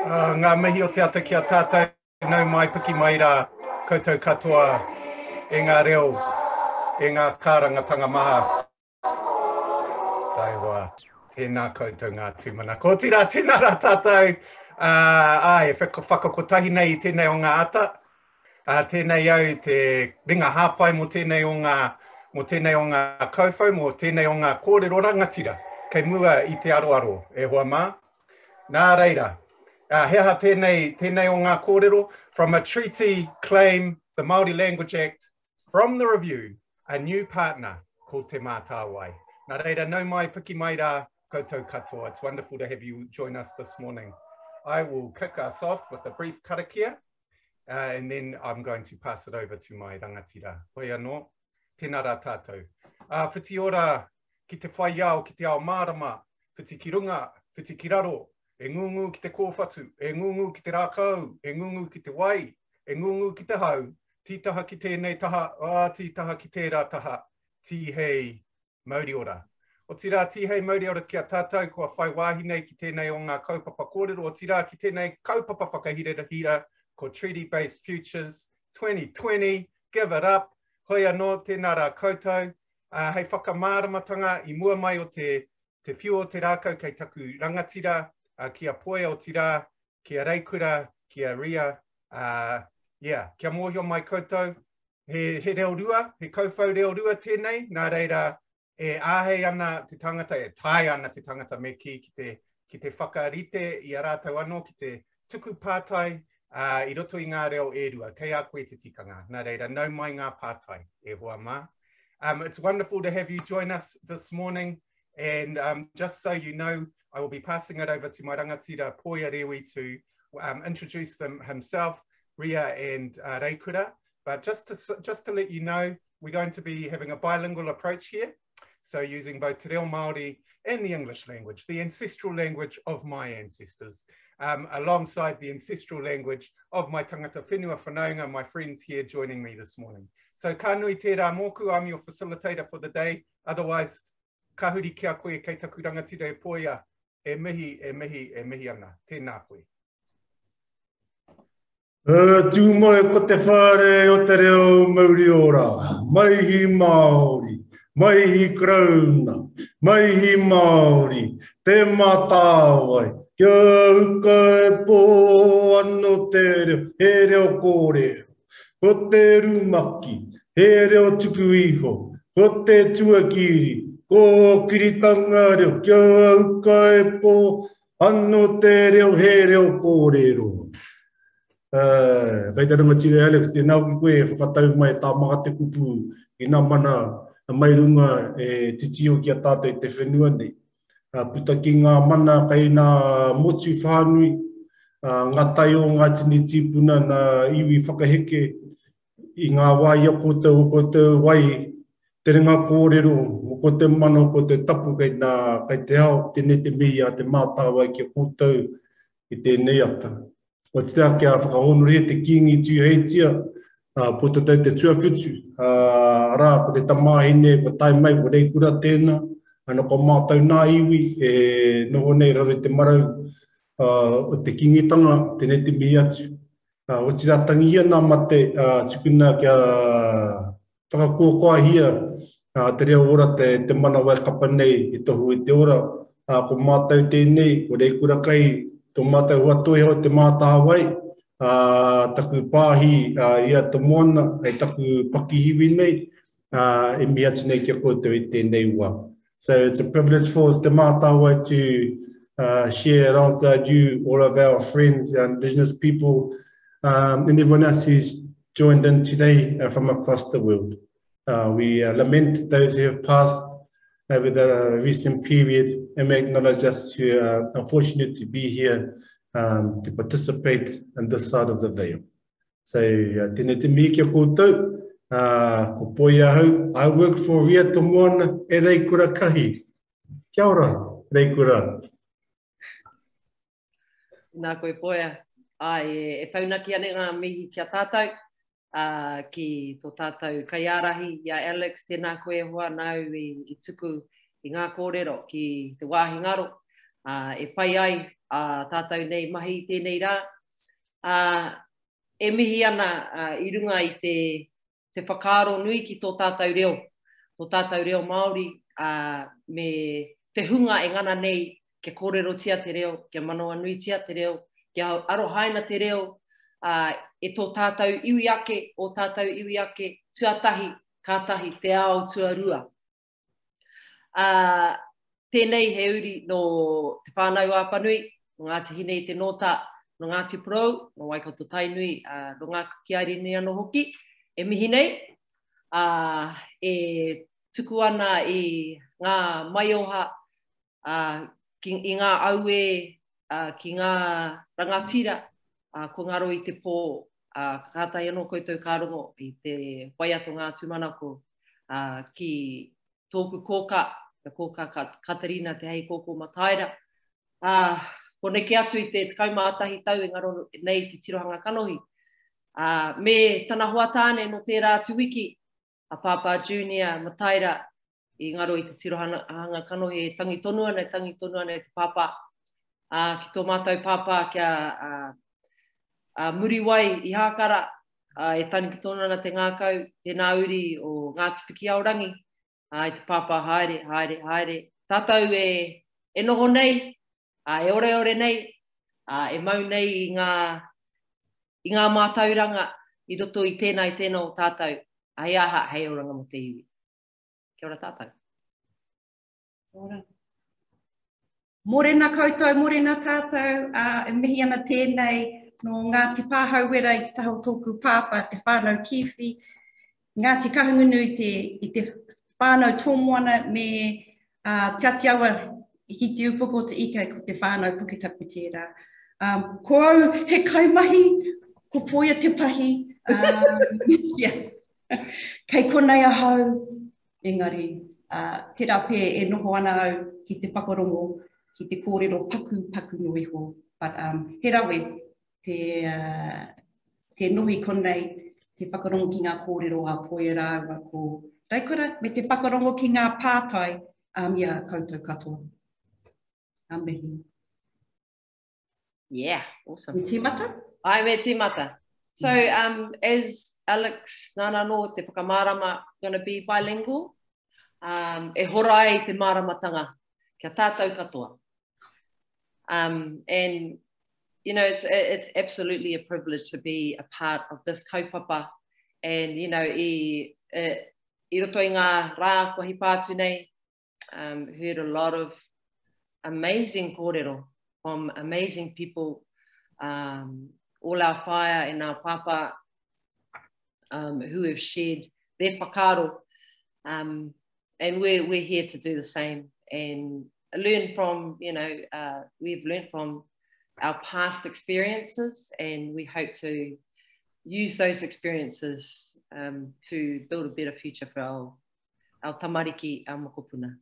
Ngā mihi o te ata ki a tātou, nau mai piki mai rā, koutou katoa, e ngā reo, e ngā kārangatanga maha. Tai wā, tēnā koutou ngā tūmana. Ko tira, tēnā rā tātou, ai, whakakotahi nei i tēnei o ngā ata. Tēnei au te ringa hāpai mo tēnei o ngā kouwhau, mo tēnei o ngā kōrero rangatira, kei mua i te aroaro, e hoa mā. Nā reira, heha tēnei o ngā kōrero, from a treaty claim, the Māori Language Act, from the review, a new partner called Te Mātāwai. Nā reira, nau mai piki mai rā, koutou katoa. It's wonderful to have you join us this morning. I will kick us off with a brief karakia, and then I'm going to pass it over to my rangatira. Hoi anō, tēnā rā tātou. Whiti ora ki te whai ao, ki te ao mārama, whiti ki runga, whiti ki raro, e ngungu ki te kōwhatu, e ngungu ki te rākau, e ngungu ki te wai, e ngungu ki te hau, tītaha ki tēnei taha, tītaha ki tērā taha, tihei mauri ora. O tira tihei mauri ora ki a tātou, kua whai wāhi nei ki tēnei o ngā kaupapa kōrero, o tira ki tēnei kaupapa whakahira ko Treaty-Based Futures 2020, give it up, hoi anō, tēnā rā koutou, hei whakamāramatanga i mua mai o te whiu o te rākau kei taku rangatira, kia poe o tira, kia reikura, kia ria, kia mōhio mai koutou, he reo rua, he kouwhau reo rua tēnei, nā reira e āhei ana te tangata, e tai ana te tangata me ki te whakarite i a rātau anō, ki te tuku pātai, I roto i ngā reo e rua, kei a koe te tikanga, nā reira, nau mai ngā pātai, e hoa mā. It's wonderful to have you join us this morning, and just so you know, I will be passing it over to my rangatira Poia Rewi to introduce himself, Ria and Reikura. But just to let you know, we're going to be having a bilingual approach here. So using both Te Reo Māori and the English language, the ancestral language of my ancestors, alongside the ancestral language of my tangata whenua whanaunga, my friends here joining me this morning. So ka nui tērā mōku, I'm your facilitator for the day. Otherwise, ka huri kia koe kei taku rangatira e Poia, e mihi ana, tēnā koe. Tū mai ko te whare o te reo mauri ora, mai hi Māori, mai hi Krauna, mai hi Māori, te Mātāwai, kia uka e pō anō te reo, he reo kōrero, ko te rumaki, he reo tuku iho, ko te tuakiri, ko kiritanga reo, kia uka e pō anō te reo, he reo kōrero. Kei te rangatira Alex, tēnā ki koe e whakatau mai tā maha te kupu i nā mana mai runga e titio ki a tātou te whenua nei. Puta ki ngā mana kei nā motu whānui, ngā tai o ngā tini tīpuna nā iwi whakaheke i ngā wai o koutou wai, te ringa kōrero, o ko te mana, ko te tapu kei te ao, tēnei te mihi a te mātāwai ki a koutou i tēnei ata. O te tea kia whakahonoria te kingi tūheitia, po te tau te tuawhitu. Rā, ko te tamāhine, ko tai mai, ko reikura tēnā, ana ko mātau nā iwi, e noho nei raro te marau o te kingitanga, tēnei te mihi atu. O te ratangi ia nā mate, tukuna kia whakakōkoahia, te reo ora te mana wai kapa nei, e tohu i te ora, ko mātau tēnei, ko reikura kai, tō mātou huatoe ho te Mātāwai, taku pāhi ia te moana, ei taku pakihiwi nei, e mi atu nei kia koutou i tēnei ua. So it's a privilege for te Mātāwai to share alongside you, all of our friends, our Indigenous people, and everyone else who's joined in today from across the world. We lament those who have passed over the recent period and we acknowledge us who are unfortunate to be here to participate on this side of the veil. So, tēnei te mihi kia koutou, ko Poia hau, I work for Ria Tomoana e Reikura Kahi. Kia ora, Reikura. Nā koe Poia, e whaunaki ane ngā mihi kia tātou, ki tō tātou kaiarahi, ia Alex, tēnā koe hoa nau i tuku i ngā kōrero ki te wāhi ngaro, e pai ai tātou nei mahi tēnei rā. E mihi ana I runga I te whakaaro nui ki tō tātou reo. Tō tātou reo Māori me te hunga e ngana nei ke kōrero tia te reo, ke manoa nui tia te reo, ke arohaina te reo, e tō tātou iwi ake, o tātou iwi ake, tuatahi, kātahi, te ao tuarua. Tēnei he uri no te whānau āpanui, no Ngāti Hine I te nota, no Ngāti Porou, no Waikato Tainui, no ngā kukiari ni anō hoki, e mihi nei, e tuku ana I ngā maioha, I ngā aue, ki ngā rangatira, ko ngaro I te pō, kātai anō koutou kārongo I te waiato ngā tūmanako, ki tōku kōka, te kōka Katarina, te hei kōko mataira. Ko neki atu I te kaumātahi tau e ngaro nei ki tirohanga kanohi. Me tana huatāne no tērā tuwiki, a Papa Junior Mataira, I ngaro I te tirohanga kanohi e tangi tonu ana te papa. Ki tō mātou papa kia Muriwai I Hākara, e tangi tonu ana te ngākau, te nāuri o Ngāti Piki Aorangi, I te papa haere. Tātou e noho nei, e ore nei, e mau nei I ngā mātauranga I roto I tēnā o tātou, hei aha, hei oranga mo te iwi. Kia ora tātou. Ora. Morena koutou, morena tātou, e mihi ana tēnei no Ngāti Pāhauera I te taho tōku pāpā, te whānau kiwhi, Ngāti Kahungunu I te whānau tōmoana me te atiawa I te upoko te ika ko te whānau pukitapu tērā. Ko au he kaumahi, ko poia te pahi, kei konei ahau, engari, te rape e noho ana au ki te whakarongo, ki te kōrero paku nui ho. But he rawe, te nohi konei, te whakarongo ki ngā kōrero a poia rāua ko Raikura, me te whakarongo ki ngā pātai, ia koutou katoa. Amehi. Yeah, awesome. Me tīmata? Ai, me tīmata. So, is Alex Nanano, te whakamārama, going to be bilingual? E horai te māramatanga, kia tātou katoa. And, you know, it's absolutely a privilege to be a part of this kaupapa. And, you know, I roto I ngā rā kohi pātu nei, heard a lot of amazing kōrero from amazing people, all our whaia and our papa who have shared their whakaaro. And we're here to do the same and learn from, you know, we've learned from our past experiences, and we hope to use those experiences to build a better future for our tamariki, our mokopuna.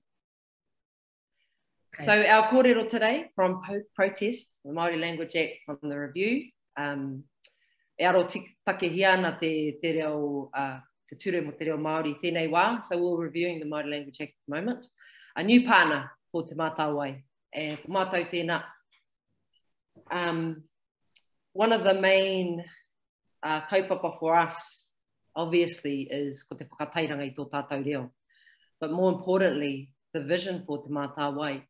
Okay. So our kōrero today from Protest, the Māori Language Act from the Review, e aro takehi ana te reo, te ture mo te reo Māori tēnei wā, so we're reviewing the Māori Language Act at the moment. A new partner ko te mātau ai, e ko mātau tēnā. One of the main kaupapa for us, obviously, is ko te whakatairanga I tō tātou reo. But more importantly, the vision for te mātau ai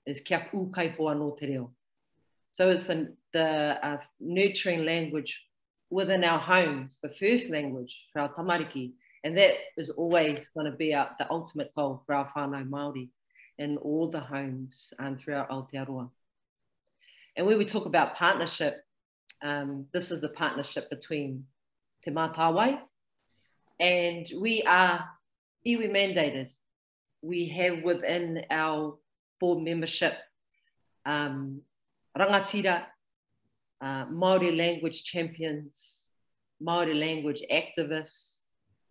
is kia kaipoa no te reo. So it's the nurturing language within our homes, the first language for our tamariki, and that is always going to be the ultimate goal for our whānau Māori in all the homes throughout Aotearoa. And when we talk about partnership, this is the partnership between te mātau ai, and we are iwi mandated. We have within our board membership rangatira, Māori language champions, Māori language activists,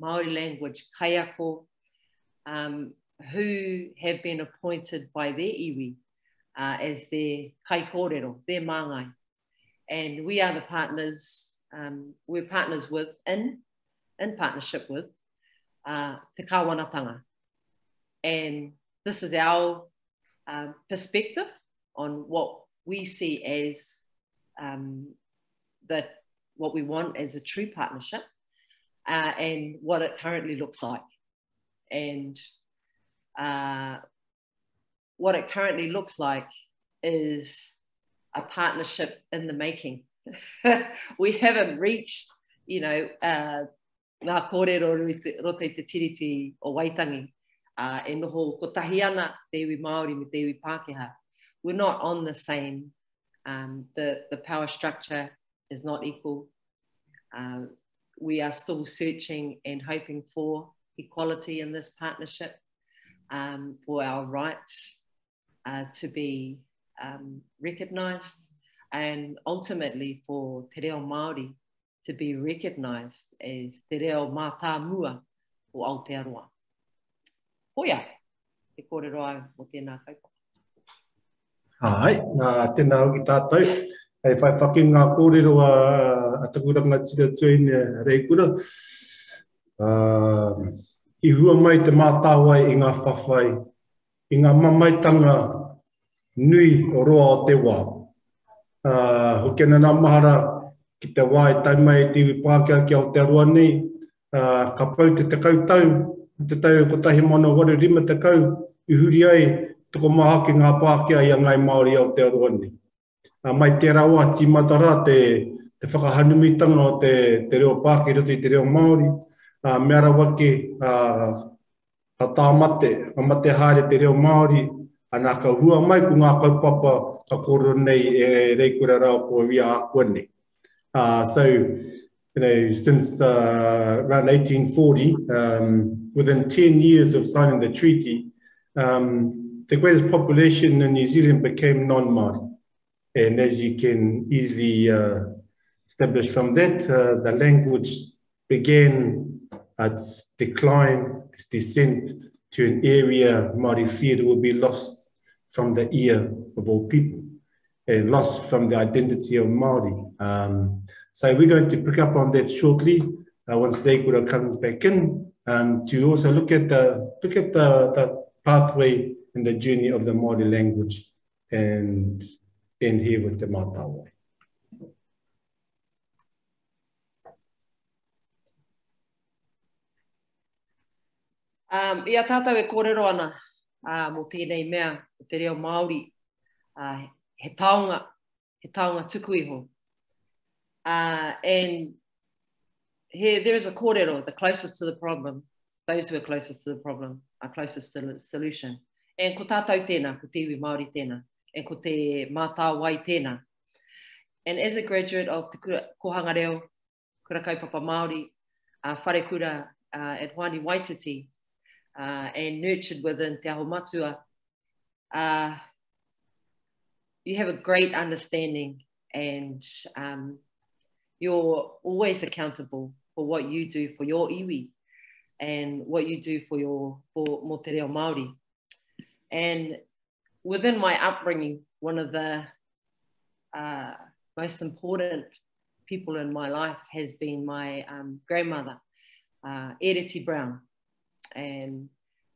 Māori language kaiako, who have been appointed by their iwi as their kai kōrero, their māngai. And we are the partners, we're partners with, in partnership with, te kāwanatanga. And this is our perspective on what we see as that what we want as a true partnership and what it currently looks like. And what it currently looks like is a partnership in the making. We haven't reached, you know, ngā kōrero roto i te tiriti o Waitangi, e noho ko tahi ana te iwi Māori me te iwi Pākehā. We're not on the same, the power structure is not equal. We are still searching and hoping for equality in this partnership, for our rights to be recognised, and ultimately for te reo Māori to be recognised as te reo mātāmua o Aotearoa. Hoia, te kōrero au o tēnā kaupapa. Ai, tēnā hoki tātou. Hei whai whaki ngā kōrero a takuranga tira tuine reikura. I hua mai te mātāwai i ngā whawhai, i ngā mamaitanga nui o roa o te wā. Hoki ana nā mahara ki te wā e tai mai te iwi Pākehā ki Aotearoa nei, ka pau te tau, te tau ko tahi mono waru rima te kau, i huri ai toko maha ki ngā Pākehā i a ngai Māori Aotearoa nei. Mai te rawa timatara te whakahanumitanga o te reo Pākehā roto i te reo Māori, mea rawa ke ka tāmate, mate haere te reo Māori, ana ka hua mai ku ngā kaupapa ka kōrero nei e reikura rao ko ria akua nei. So, you know, since around 1840, within 10 years of signing the treaty, the greatest population in New Zealand became non-Māori. And as you can easily establish from that, the language began its decline, its descent to an area Māori feared will be lost from the ear of all people, and lost from the identity of Māori. So we're going to pick up on that shortly once Reikura comes back in, to also look at the pathway and the journey of the Māori language, and end here with the mātāwai. Ia tātou e kōrero ana mō tēnei mea o te reo Māori, he taonga tuku iho. And here there is a kōrero, the closest to the problem, those who are closest to the problem are closest to the solution. And ko tātou tēnā, ko te iwi Māori tēnā, and ko te mātāwai tēnā. And as a graduate of te kohanga reo, kura kaupapa Māori, whare kura at Whānui Waititi, and nurtured within Te Aho Matua, you have a great understanding, and you're always accountable for what you do for your iwi and what you do for mō te reo Māori. And within my upbringing, one of the most important people in my life has been my grandmother, Ereti Brown. And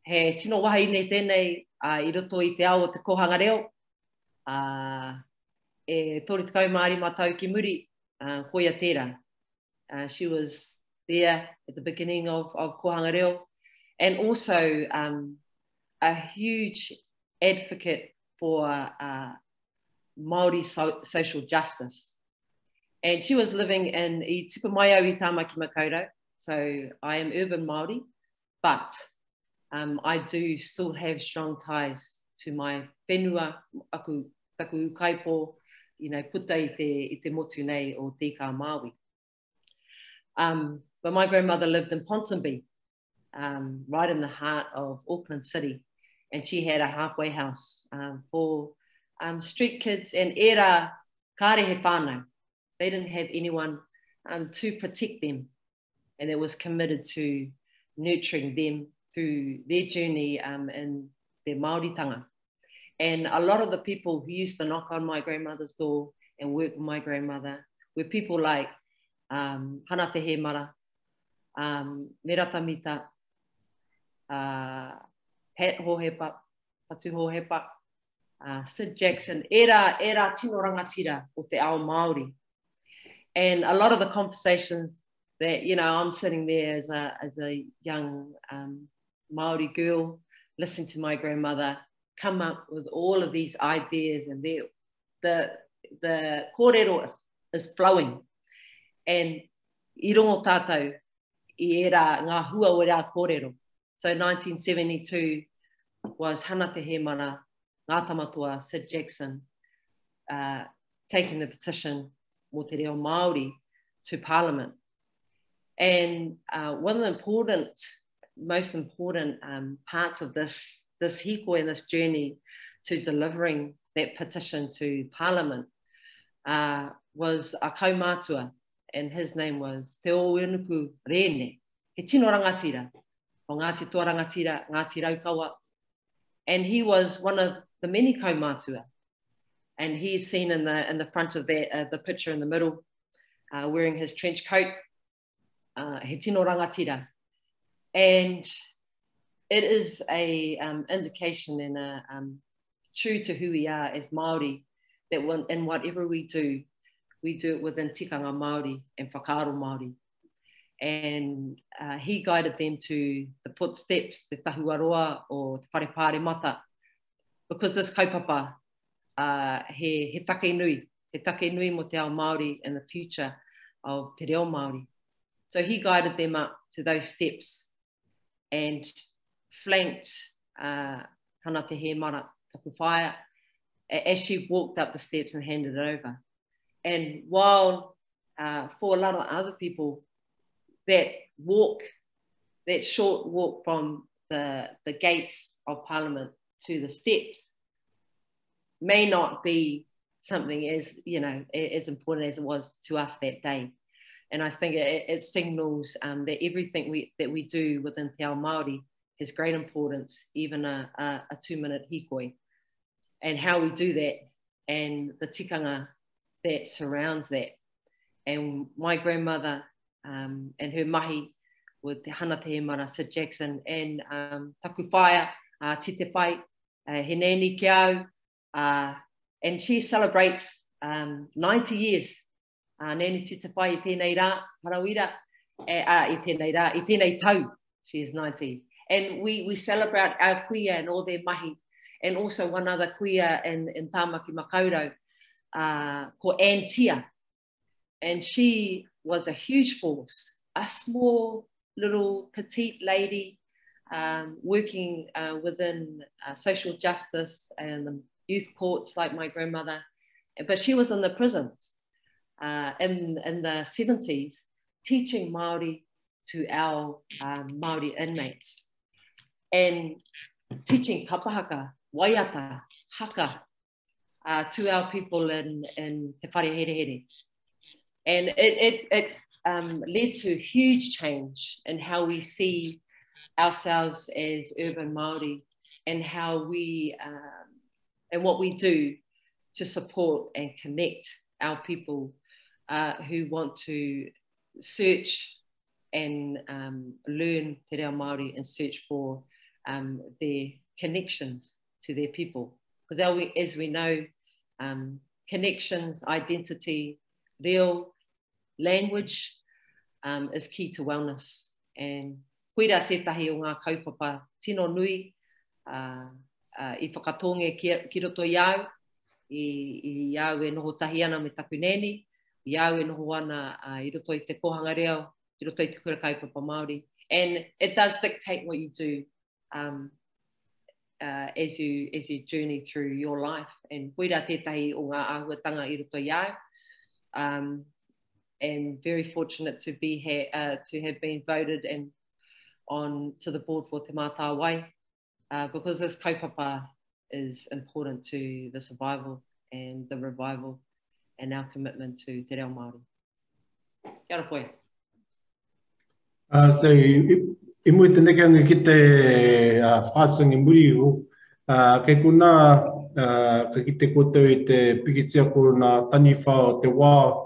he tino wahi nei tēnei I roto i te ao o te kohanga reo, e tori te kau Māori mātau ki muri, hoia tērā. She was there at the beginning of kohanga reo, and also a huge advocate for Māori social justice. And she was living in I tipa mai au I Tāmaki Makaurau, so I am urban Māori, but I do still have strong ties to my whenua, aku taku kaipo, you know, puta I te motu nei o Tika Māui. But my grandmother lived in Ponsonby, right in the heart of Auckland City, and she had a halfway house for street kids and era kārehe whānau. They didn't have anyone to protect them, and it was committed to nurturing them through their journey in their Māoritanga. And a lot of the people who used to knock on my grandmother's door and work with my grandmother were people like Hana Te Hemara, Merata Mita, Pat Hohepa, Patu Hohepa, Sid Jackson, era tino rangatira o te ao Māori. And a lot of the conversations that, you know, I'm sitting there as a young Māori girl, listening to my grandmother come up with all of these ideas, and the kōrero is flowing. And I rongo tātou, I era ngā hua o rā kōrero. So 1972 was Hana Te Hemara, Ngā Tamatua, Sid Jackson, taking the petition Mō Te Reo Māori to Parliament. And one of the most important parts of this hiko and this journey to delivering that petition to Parliament was a kaumātua, and his name was Te Oenuku Rene, he tino rangatira, o Ngāti Toa Rangatira, Ngāti Raukawa. And he was one of the many kaumātua. And he's seen in the front of the picture in the middle, wearing his trench coat, he tino rangatira. And it is a indication and true to who we are as Māori, that in whatever we do it within tikanga Māori and whakaaro Māori. And he guided them to the footsteps, the tahuaroa or te wharepāre mata, because this kaupapa he take nui mo te ao Māori and the future of te reo Māori. So he guided them up to those steps and flanked Hana Te Hemara, Tapu Whaia, as she walked up the steps and handed it over. And while for a lot of other people, that short walk from the gates of Parliament to the steps may not be something as, you know, as important as it was to us that day. And I think it signals that everything that we do within Te Ao Māori has great importance, even a 2-minute hikoi, and how we do that and the tikanga that surrounds that. And my grandmother and her mahi with Hana Te Hemara, Sid Jackson, and Taku Whaia, Tite Whai, Hineni Kiau, and she celebrates 90 years. Neni Tite Whai I tēnei rā, parawira, I tēnei rā, I tēnei tau, she is 90. And we celebrate our kuia and all their mahi, and also one other kuia in Tāmaki Makaurau, called Ann Tia. And she was a huge force, a small little petite lady working within social justice and the youth courts like my grandmother. But she was in the prisons in the 70s, teaching Māori to our Māori inmates and teaching kapahaka, waiata, haka to our people in Te Whare Here Here. And it led to huge change in how we see ourselves as urban Māori, and how we and what we do to support and connect our people who want to search and learn Te Reo Māori and search for their connections to their people. Because as we know, connections, identity, real language is key to wellness. And koira tētahi o ngā kaupapa tino nui I whakatonge ki roto i au, i au e noho tahi ana me taku neni, I au e noho ana I roto I te kohanga reo, I roto I te kura kaupapa Māori. And it does dictate what you do as you journey through your life. And koira tētahi o ngā āhuatanga I roto I au. And very fortunate to have been voted and on to the board for Te Mātā Wai, because this kaupapa is important to the survival and the revival and our commitment to Te Reo Māori. Kia ora koe. I mui te nekeanga ki te whātsangi muri u, kei kuna ka ki te koutou I te pikitia ko nā tani whao te wā,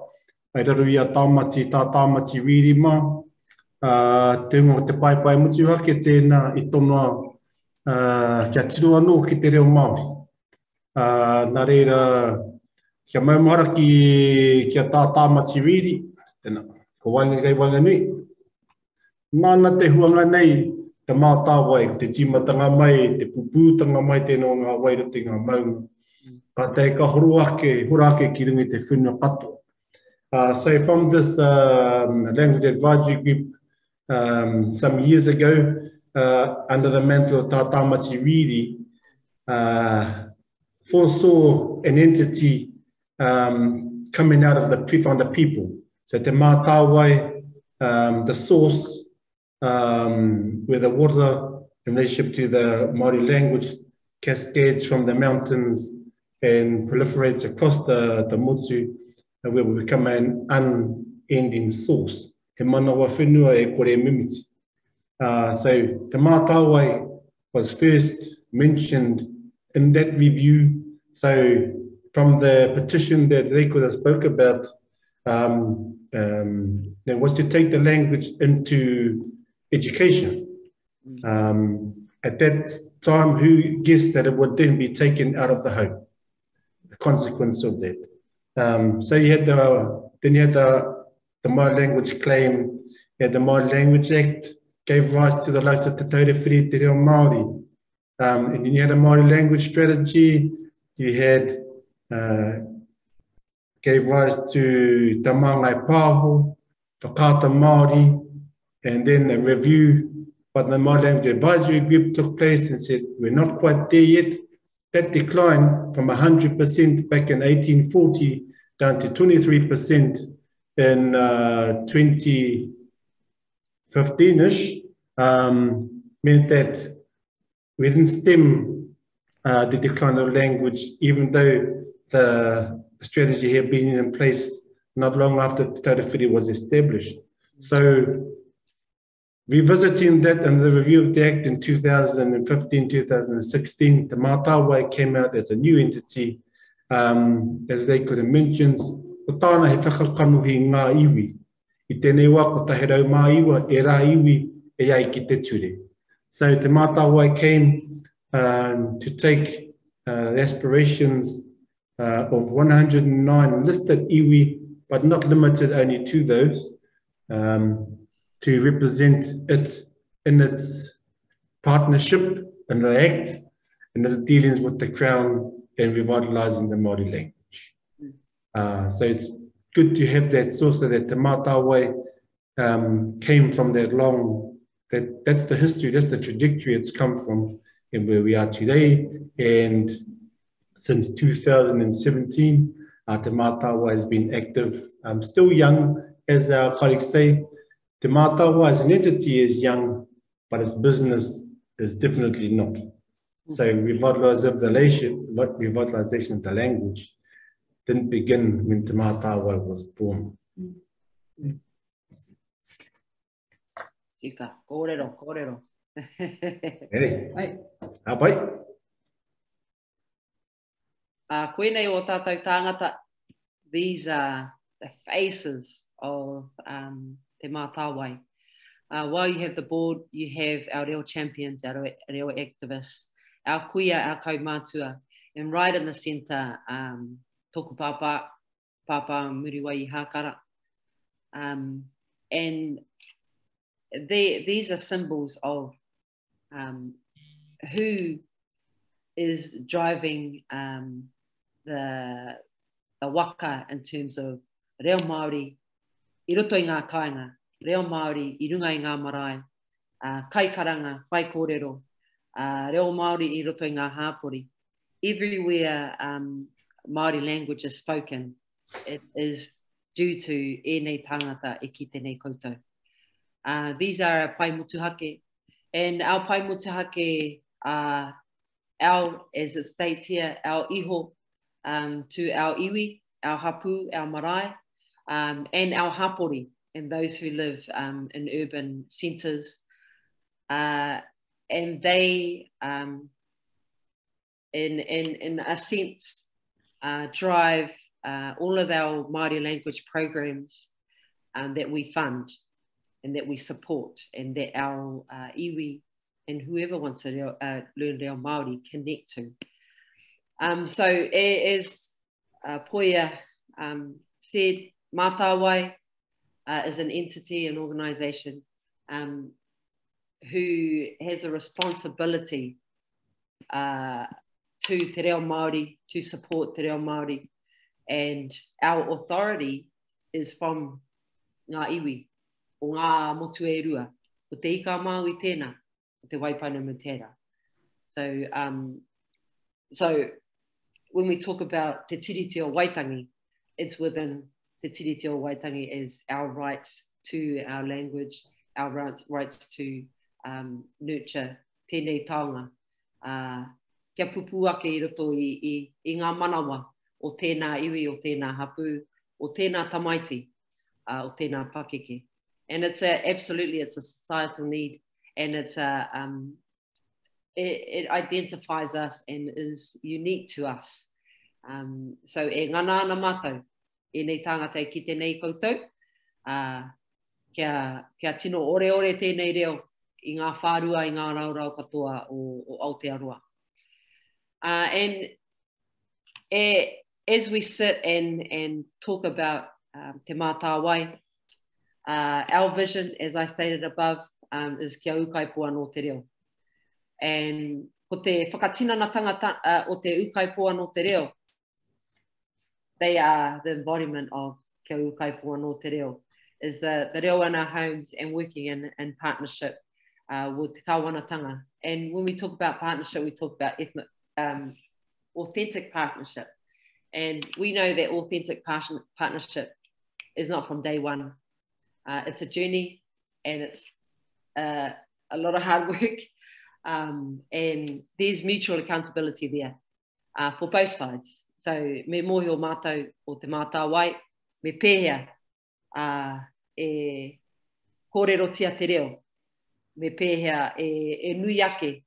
ai raru ia tāmati, tā tāmati ririma, te unga te paipai muti wake tēnā I tonoa kia tiru anō ki te reo Māori. Nā reira, kia maumara kia tātā Matiriri, tēnā, ko wainga kei wanga nui. Nāna te huanga nei, te mātāwai, te timatanga mai, te pupūtanga mai tēnō ngā wairuti ngā maunga. Ka te ka horake ki rungi te whenua katoa. So from this language advisory group some years ago, under the mantle of Tātā Matiriri, foresaw an entity coming out of from the people. So te mātāwai, the source, where the water in relationship to the Māori language cascades from the mountains and proliferates across the Mutsu, where we become an unending source. He manawa whenua e kore mimiti. So the mātāwai was first mentioned in that review. So from the petition that Reikura spoke about, there was to take the language into education. At that time, who guessed that it would then be taken out of the home? The consequence of that. So you had the Māori Language Claim, you had the Māori Language Act, gave rise to the likes of Te Taurewhiri Te Reo Māori. And then you had a Māori Language Strategy, you had gave rise to Te Māngai Pāho, Whakaata Māori, and then a review by the Māori Language Advisory Group took place and said, we're not quite there yet. That declined from 100% back in 1840 down to 23% in 2015-ish, meant that we didn't stem the decline of language, even though the strategy had been in place not long after Te Taurewhiri was established. So revisiting that and the review of the Act in 2015-2016, the Mātāwai came out as a new entity, as they could have mentioned. O tāna he whakakanuhi ngā iwi. I tēnei wā ko tahe rau mā iwa, e rā iwi e ai ki te ture. So the Mātāwai came to take the aspirations of 109 listed iwi, but not limited only to those, to represent it in its partnership and the Act and its dealings with the Crown and revitalising the Māori language. So it's good to have that source so that the Mātāwai came from that long, that's the history, that's the trajectory it's come from and where we are today. And since 2017, Te Mātāwai has been active, still young, as our colleagues say. Te Mātāwai as an entity is young, but its business is definitely not. So revitalization of the language didn't begin when Te Mātāwai was born. Tika, kōrero, kōrero. Hey, apai. Koenei o tātou tāngata, these are the faces of Te Mātāwai. While you have the board, you have our reo champions, our reo activists, our kuia, our kaumātua, and right in the centre, tōku pāpā, Pāpā Muriwai Hākara. And these are symbols of who is driving the waka in terms of reo Māori, I roto i ngā kāinga, reo Māori, I runga I ngā marae, kaikaranga, whai kōrero, reo Māori, I roto I ngā hāpori. Everywhere Māori language is spoken, it is due to ēnei tāngata e ki tēnei koutou. These are our pai motuhake, and our pai motuhake are our, as it states here, our iho to our iwi, our hapu, our marae, and our hapori, and those who live in urban centres. And they, in a sense, drive all of our Māori language programs that we fund and that we support, and that our iwi and whoever wants to learn reo Māori connect to. So as Poia said, Mātāwai is an entity, an organisation who has a responsibility to te reo Māori, to support te reo Māori, and our authority is from ngā iwi, o ngā motu e rua, o te ika mau I tēnā, o te Waipana Matera. So when we talk about te tiriti o Waitangi, it's within te tiriti o Waitangi is our rights to our language, our rights to nurture tēnei taonga. Kia pupu ake I roto I ngā manawa o tēnā iwi, o tēnā hapu, o tēnā tamaiti, o tēnā pakeke. And it's absolutely, it's a societal need, and it's it identifies us and is unique to us. So e ngana ana mātou, e nei tāngata ki tēnei koutou, kia tino ore tēnei reo I ngā whārua, I ngā raurau katoa o Aotearoa. And as we sit and talk about te Mātāwai, our vision, as I stated above, is kia ukaipua no te reo. And ko te whakatinana tangata o te ukaipua no te reo, they are the embodiment of kia ukaipua no te reo, is the reo in our homes and working in partnership with te kawanatanga. And when we talk about partnership, we talk about authentic partnership. And we know that authentic partnership is not from day one. It's a journey, and it's a lot of hard work. And there's mutual accountability there for both sides. So me mohi o mātou o te Mātāwai, me pēhea e kōrero tia te reo, me pēhea e nui ake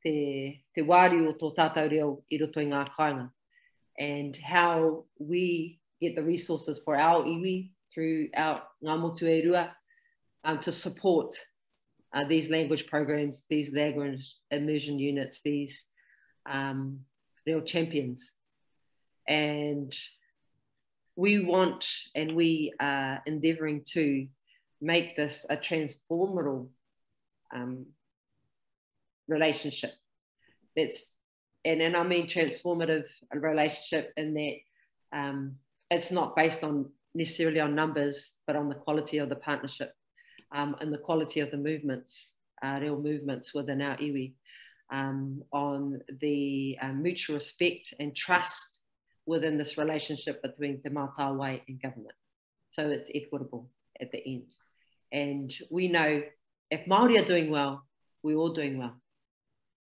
te wāri o tō tātou reo I roto I ngā kāinga, and how we get the resources for our iwi through our ngā motu e rua to support these language programs, these language immersion units, these real champions. And we want, and we are endeavouring to make this a transformative relationship. And I mean transformative relationship in that it's not based on necessarily on numbers, but on the quality of the partnership and the quality of the movements, real movements within our iwi, on the mutual respect and trust within this relationship between te Mātāwai and government. So it's equitable at the end. And we know if Māori are doing well, we're all doing well.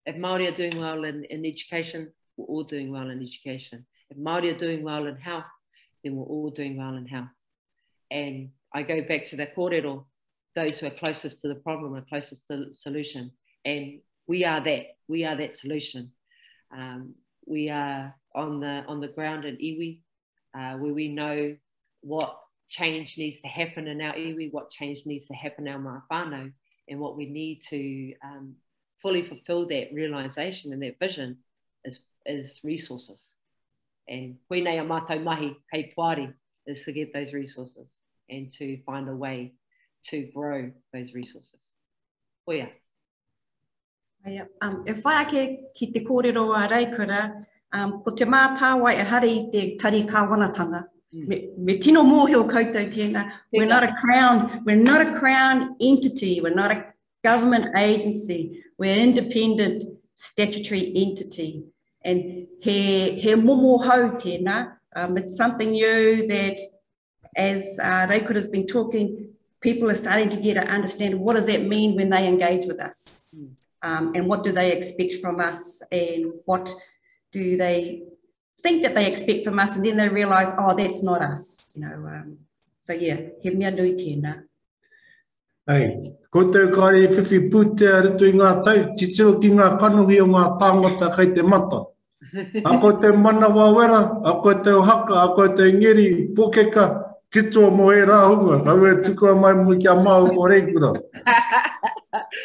If Māori are doing well in education, we're all doing well in education. If Māori are doing well in health, then we're all doing well in health. And I go back to the kōrero, those who are closest to the problem are closest to the solution. And we are that solution. We are on the ground in iwi, where we know what change needs to happen in our iwi, what change needs to happen in our whānau, and what we need to fully fulfill that realisation and that vision is resources. And koinei a mātou mahi, hei puari, is to get those resources and to find a way to grow those resources. Oia. E whai ake ki te kōrero a Reikura, ko te Mātāwai e hare I te tari kāwanatanga. Me tino mōhio koutou tēnā. We're not a crown entity, we're not a government agency, we're an independent statutory entity. And he momo hau tēnā. It's something new that, as Reikura has been talking, people are starting to get an understanding what does that mean when they engage with us, and what do they expect from us, and what do they think that they expect from us, and then they realise, oh, that's not us, you know. So yeah, he mea nui tēnā. Hey, ko te kari whiwhi pūtea rito I ngā tau, titiro ki ngā kanuhi o ngā tāngata kei te mata. A ko te manawa wera, a ko te haka, a ko te ngeri, pōkeka, tito mo e rāhunga, hau e tukua mai mui kia mau o Reikura.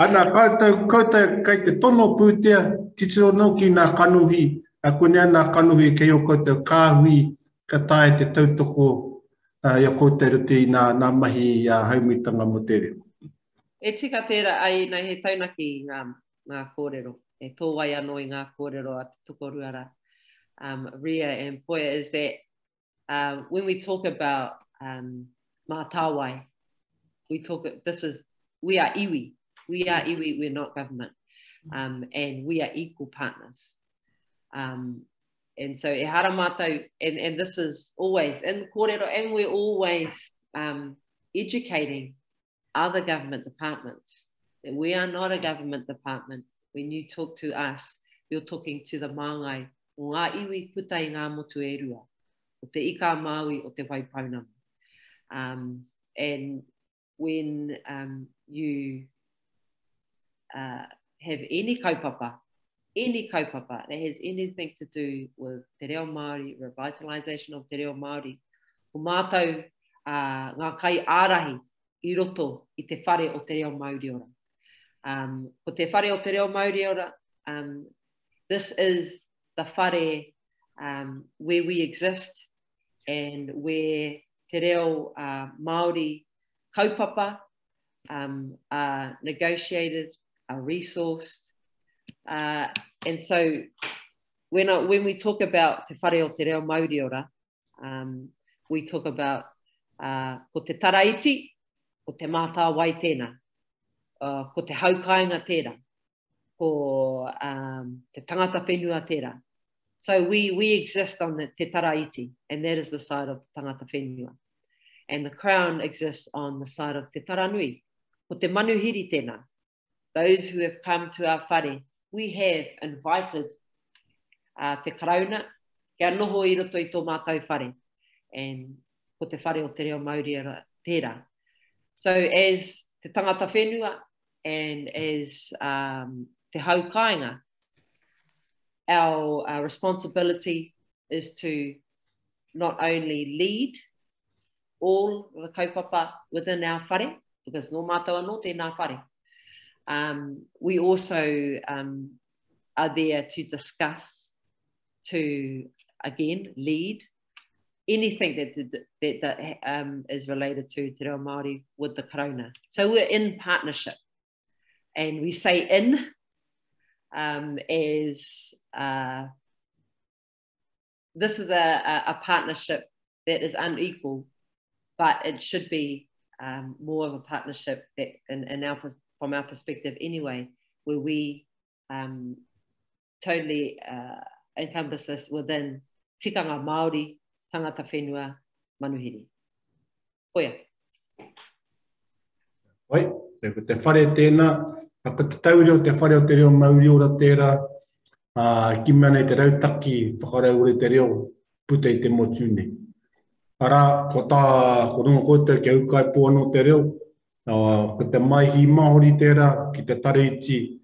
Ana koutou kei te tono pūtea, titiro no ki ngā kanuhi a kunea nā kanuhi kei o koutou kāhui ka tae te tautoko ia koutou ruti nā mahi haumitanga mo te reo. E tika tērā ai nei he taunaki ngā kōrero. E tō wai anō i ngā kōrero a te tukoruara. Ria and Poya is that when we talk about mātāwai, we are iwi. We are iwi, we're not government. And we are equal partners. And so e hara mātou, and this is always in the kōrero, and we're always educating other government departments that we are not a government department. When you talk to us, you're talking to the māngai o ngā iwi puta i ngā motu e rua, o te ika Māui o te waipaunama. And when you have any kaupapa that has anything to do with te reo Māori, revitalisation of te reo Māori, o mātou ngā kai ārahi i roto i te whare o te reo Māori ora. Ko te whare o te reo Māori ora, this is the whare where we exist and where te reo Māori kaupapa are negotiated, are resourced. And so when we talk about te whare o te reo Māori ora, we talk about ko te taraiti, ko te mātāwai tēnā, ko te haukainga tērā, ko te tangata whenua tērā. So we exist on te taraiti, and that is the side of tangata whenua. And the Crown exists on the side of te taranui, ko te manuhiri tēnā. Those who have come to our whare, we have invited te karauna, kia noho i roto i tō mātou whare, and ko te whare o te reo Māori tērā. So as te tangata whenua and as te haukainga, our responsibility is to not only lead all the kaupapa within our whare, because no mātou anō tēnā whare. We also are there to discuss, to again lead anything that is related to te reo Māori with the Karauna. So we're in partnership, and we say in as this is a partnership that is unequal, but it should be more of a partnership that from our perspective anyway, where we totally encompass this within tikanga Māori, tangata whenua, manuhiri. Oia. Oi, te whare tēnā, ko te taureo te whare o te reo Māori ora tērā, ki mea te rautaki whakarau ore te reo puta i te motune. Ara, ko runga koutou ki aukai pō anō te reo, ko te maihi Māori tērā, ki te Taraiti,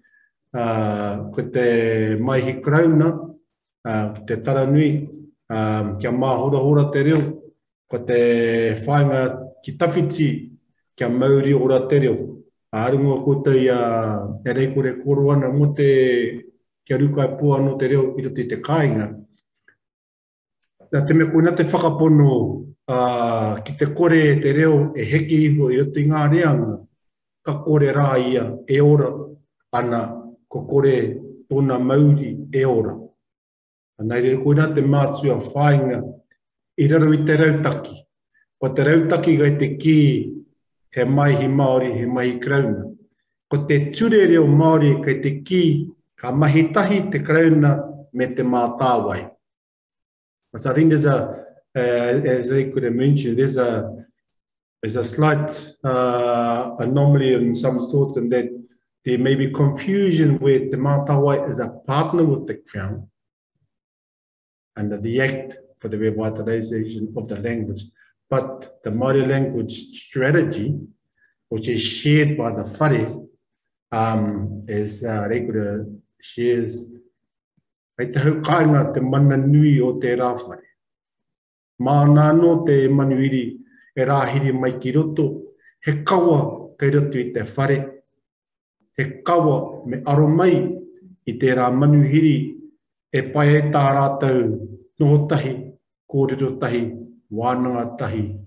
ko te maihi Karauna, te Taranui, kia mahora te reo, ko te whainga ki Tawhiti, kia Māori ora te reo. Arunga koutou e reikore koro ana mo kia rukai pō anō te reo i roto i te kāinga. Te mea koina te whakapono ki te kore te reo e heki iho i roto i ngā reanga, ka kore rā ia e ora ana ko kore tōna Māori e ora. Nei re koina te mātua whainga i raro i te rautaki. Ko te rautaki gai te ki he maihi Māori, he maihi Karauna. Ko te ture reo Māori kai te ki ka mahi tahi te Karauna me te mātāwai. So I think there's as I could have mentioned, there's a slight anomaly in some sorts, and that there may be confusion where the Mātāwai is a partner with the Crown under the Act for the Revitalisation of the Language. But the Māori language strategy, which is shared by the whare, is regular shares te haukainga te mana nui o te rāwhare. Māna no te manuiri e rāhiri mai ki roto, he kaua kei roto i te whare, he kaua me aro mai i te rā manuhiri e pai e tā rātou noho tahi, kōrero tahi, wānanga tahi,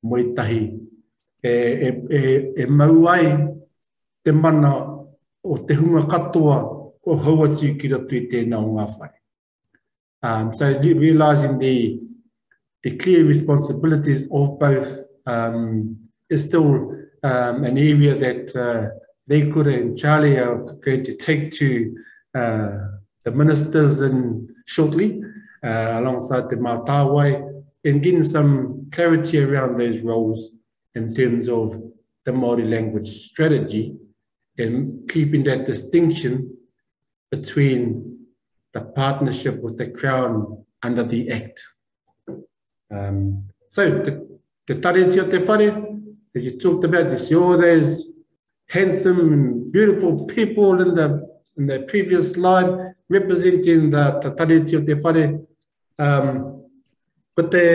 moi tahi, e mau ai te mana o te hunga katoa o haua tiu ki ratu i tēnā o ngā whai. So realising the clear responsibilities of both is still an area that Reikura and Charlie are going to take to the ministers shortly, alongside the Mātāwai, and getting some clarity around those roles in terms of the Māori language strategy and keeping that distinction between the partnership with the Crown under the Act. So the tareti o te whare, as you talked about, you see all those handsome and beautiful people in the previous slide representing the tareti o te whare. Ko te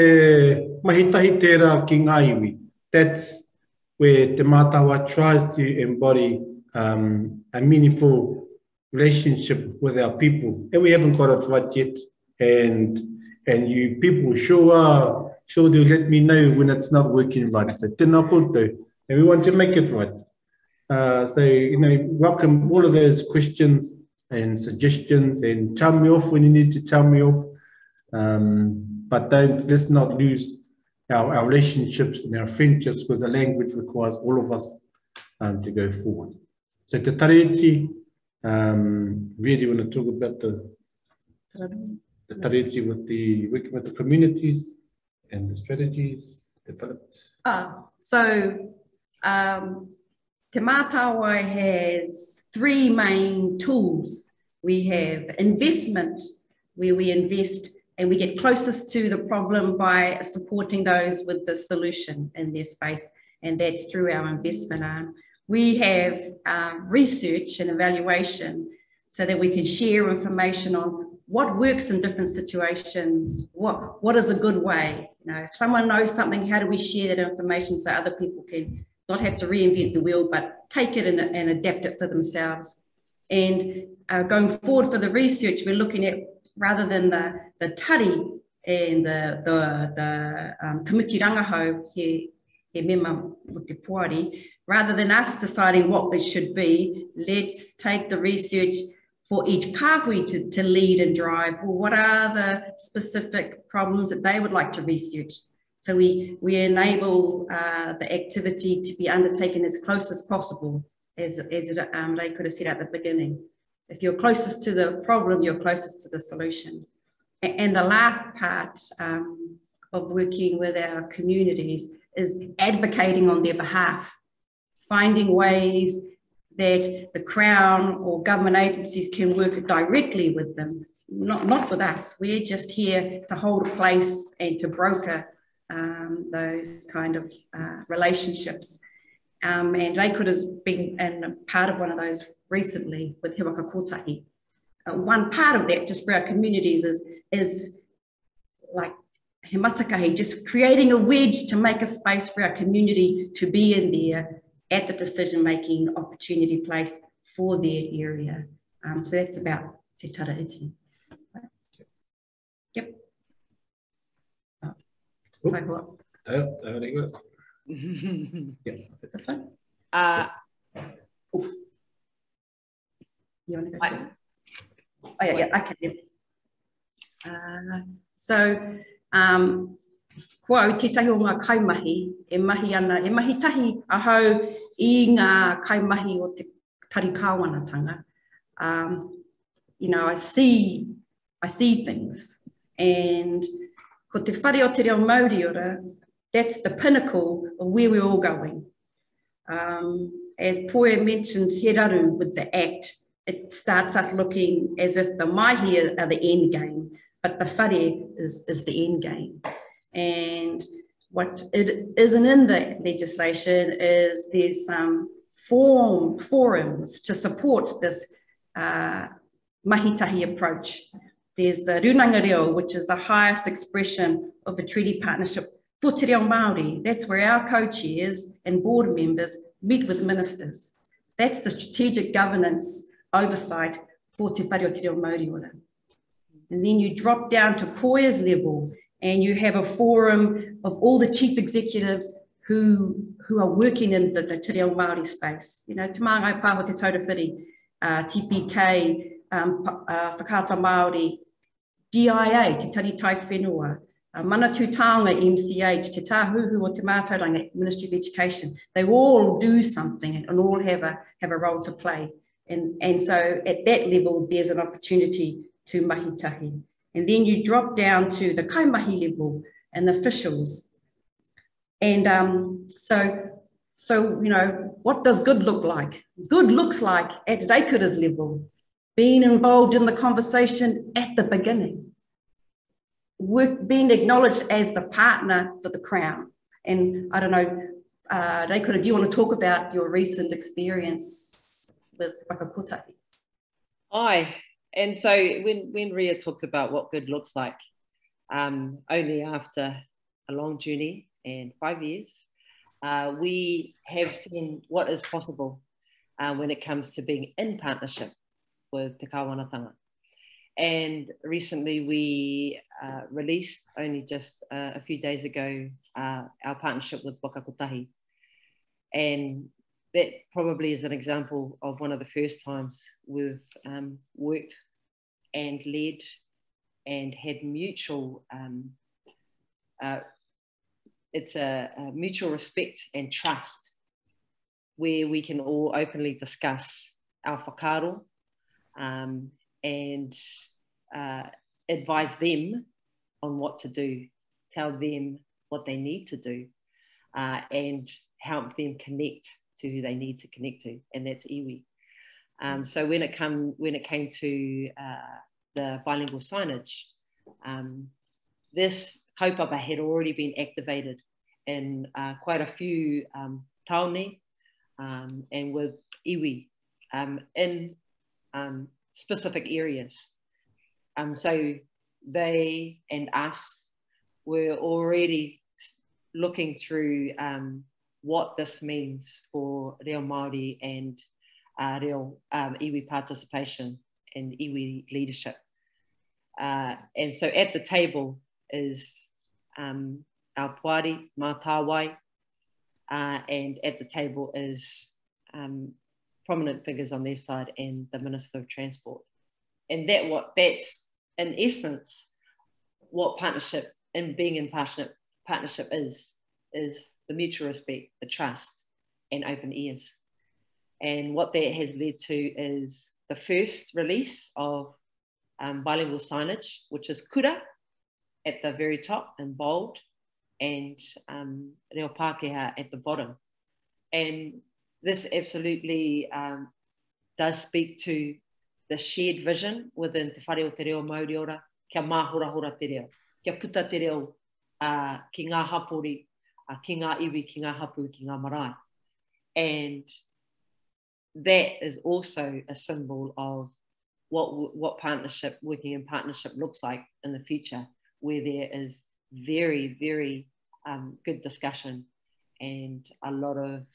mahitahi tērā ki ngā iwi. That's where Te Mātawa tries to embody a meaningful relationship with our people. And we haven't got it right yet. And you people sure do let me know when it's not working right. So tēnā koutou. And we want to make it right. So, welcome all of those questions and suggestions, and tell me off when you need to tell me off. But let's not lose our relationships and our friendships, because the language requires all of us to go forward. So te tareti, really want to talk about the tareti with working with the communities and the strategies developed. So Te Mātāwai has three main tools. We have investment, where we invest and we get closest to the problem by supporting those with the solution in their space, and that's through our investment arm. We have research and evaluation so that we can share information on what works in different situations, what is a good way. If someone knows something, how do we share that information so other people can not have to reinvent the wheel, but take it and adapt it for themselves. And going forward for the research, we're looking at, rather than the tari and the committee rangahau he mema with te puari, rather than us deciding what it should be, let's take the research for each kāhui to lead and drive. Well, what are the specific problems that they would like to research? So we enable the activity to be undertaken as close as possible, as they could have said at the beginning. If you're closest to the problem, you're closest to the solution. And the last part of working with our communities is advocating on their behalf, finding ways that the Crown or government agencies can work directly with them, not with us. We're just here to hold a place and to broker those kind of relationships. And Lakewood has been part of one of those recently with He Waka Kotahi. One part of that, just for our communities, is like he matakahi, just creating a wedge to make a space for our community to be in there at the decision-making opportunity place for their area. So that's about Te Taraiti. Yep. Very good. Yeah. This one? You want to go? Oh, yeah, okay. So, kua te tahi o ngā kaimahi, e mahi tahi ahau I ngā kaimahi o te tarikāwanatanga. I see things, and ko te whare o te reo Māori ora, that's the pinnacle of where we're all going. As Poe mentioned, he raru with the Act, it starts us looking as if the mahi are the end game, but the whare is the end game. And what it isn't in the legislation is there's some forums to support this mahitahi approach. There's the Runanga Reo, which is the highest expression of a treaty partnership for Te Reo Māori. That's where our co-chairs and board members meet with ministers. That's the strategic governance oversight for Te Whare o Te Reo Māori ora. And then you drop down to Poya's level and you have a forum of all the chief executives who are working in the Te Reo Māori space. You know, Te Māngai Pāho Te Taurewhiri, TPK, Whakaata Māori, DIA, Te Taritai Whenua, Manatū Taonga MCH, Te Tāhuhu o Te Mātauranga Ministry of Education. They all do something and all have a role to play. And so at that level, there's an opportunity to mahitahi. And then you drop down to the kaimahi level and the officials. And so, you know, what does good look like? Good looks like at Reikura's level, being involved in the conversation at the beginning, being acknowledged as the partner for the Crown. And I don't know, Reikura, do you want to talk about your recent experience with Whakakotahi? Aye, and so when Ria talked about what good looks like, only after a long journey and 5 years, we have seen what is possible when it comes to being in partnership with Te Kāwanatanga. And recently we released, only just a few days ago, our partnership with Whakakotahi. And that probably is an example of one of the first times we've worked and led and had mutual, it's a mutual respect and trust where we can all openly discuss our whakaaro and advise them on what to do, tell them what they need to do, and help them connect to who they need to connect to, and that's iwi. So when it came to the bilingual signage, this kaupapa had already been activated in quite a few taone and with iwi in specific areas. So they and us were already looking through what this means for reo Māori and reo iwi participation and iwi leadership. And so at the table is our Puari, Mātāwai, and at the table is prominent figures on their side and the Minister of Transport. And that's in essence what partnership and being in partnership is the mutual respect, the trust, and open ears. And what that has led to is the first release of bilingual signage, which is kura at the very top in bold, and reo Pākehā at the bottom. And this absolutely does speak to the shared vision within Te Whare o Te Reo Māori ora, kia mahora te reo, kia puta te reo ki ngā hapori, ki ngā iwi, ki ngā hapu, ki ngā marae. And that is also a symbol of what partnership, working in partnership looks like in the future, where there is very, very good discussion and a lot of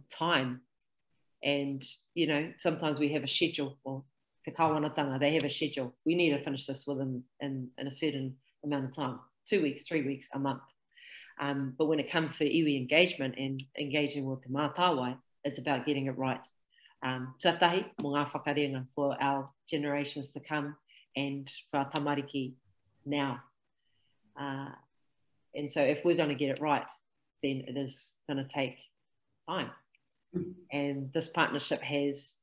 time. And, you know, sometimes we have a schedule, or Te Kāwanatanga, they have a schedule. We need to finish this within in a certain amount of time, 2 weeks, 3 weeks, a month. But when it comes to iwi engagement and engaging with Te Mātāwai, it's about getting it right. Tuatahi, mo ngā whakarenga for our generations to come and for our tamariki now. And so if we're going to get it right, then it is going to take time. And this partnership has,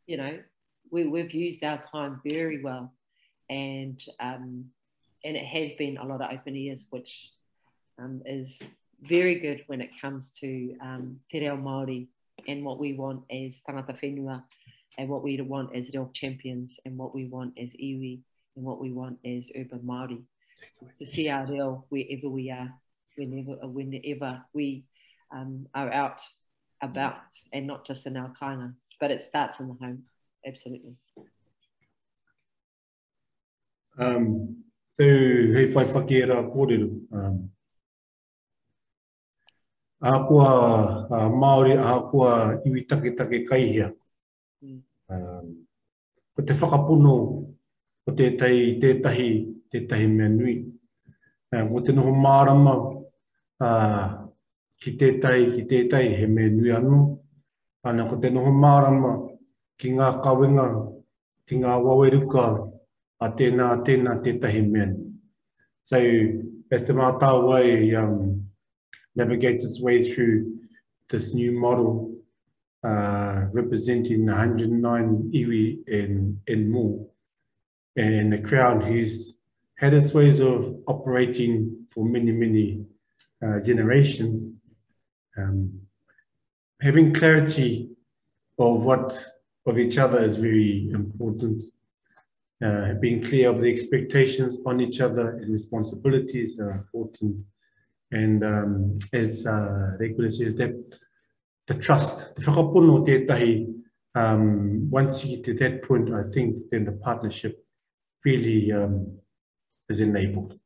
you know, we've used our time very well, and it has been a lot of open ears, which is very good when it comes to te reo Māori and what we want as tangata whenua, and what we want as reo champions, and what we want as iwi, and what we want as urban Māori. To see our reo wherever we are, whenever we are out about, and not just in our kainga, but it starts in the home, absolutely. Hei whai whakiera kōrero. Ahakua Māori, ahakua iwi take kaihia. Ko te whakapono o tētahi mea nui. Mo te noho mārama ki tētai he mea nui anu. Ana ko te noho mārama ki ngā kawenga, ki ngā waweruka, a tēnā tētahi mea. So, as te mātau wai navigates its way through this new model, representing 109 iwi and more. And the Crown has had its ways of operating for many generations. Having clarity of each other is very important. Being clear of the expectations on each other and responsibilities are important. And as Reikura says, that the trust, the whakapono tētahi, once you get to that point, I think then the partnership really is enabled.